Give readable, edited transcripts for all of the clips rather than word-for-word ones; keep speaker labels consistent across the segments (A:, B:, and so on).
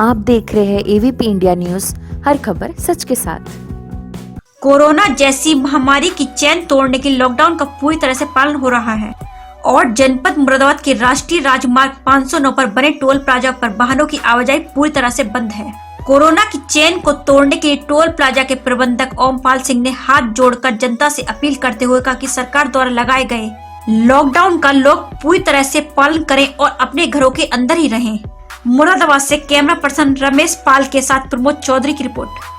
A: आप देख रहे हैं एवीपी इंडिया न्यूज, हर खबर सच के साथ।
B: कोरोना जैसी महामारी की चैन तोड़ने के लॉकडाउन का पूरी तरह से पालन हो रहा है और जनपद मुरादाबाद के राष्ट्रीय राजमार्ग 509 पर बने टोल प्लाजा पर वाहनों की आवाजाही पूरी तरह से बंद है। कोरोना की चैन को तोड़ने के लिए टोल प्लाजा के प्रबंधक ओमपाल सिंह ने हाथ जोड़कर जनता से अपील करते हुए कहा कि सरकार द्वारा लगाए गए लॉकडाउन का लोग पूरी तरह से पालन करें और अपने घरों के अंदर ही रहें। मुरादाबाद से कैमरा पर्सन रमेश पाल के साथ प्रमोद चौधरी की रिपोर्ट।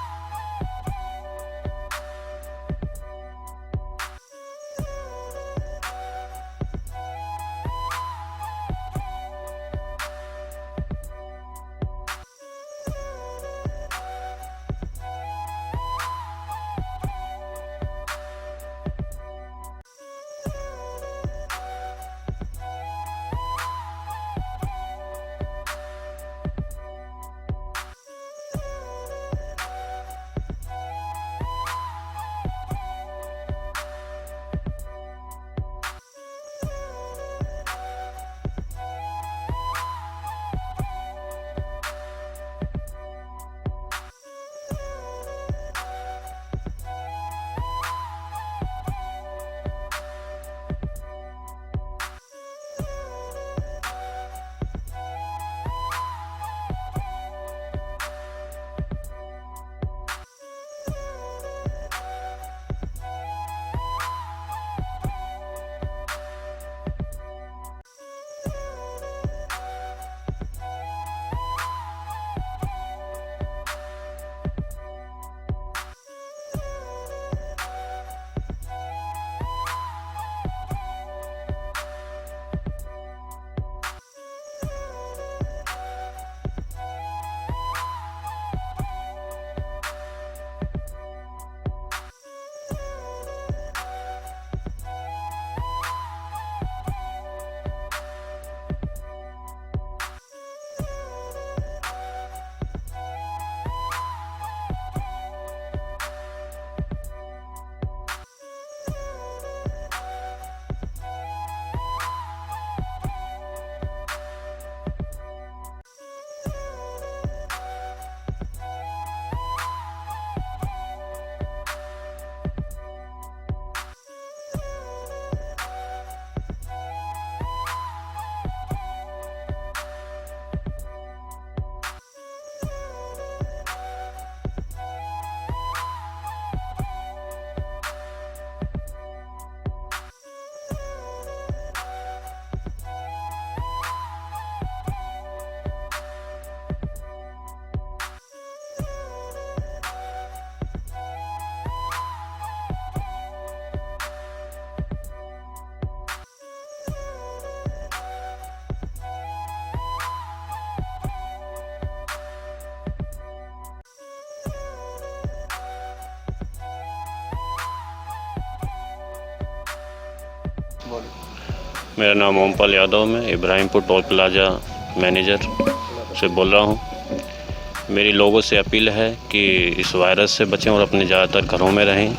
C: मेरा नाम ओमपाल यादव, मैं इब्राहिमपुर टोल प्लाजा मैनेजर से बोल रहा हूँ। मेरी लोगों से अपील है कि इस वायरस से बचें और अपने ज़्यादातर घरों में रहें।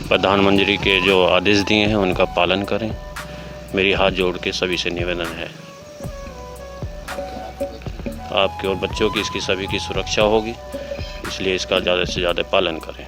C: प्रधानमंत्री के जो आदेश दिए हैं उनका पालन करें। मेरी हाथ जोड़ के सभी से निवेदन है, आपके और बच्चों की, इसकी सभी की सुरक्षा होगी, इसलिए इसका ज़्यादा से ज़्यादा पालन करें।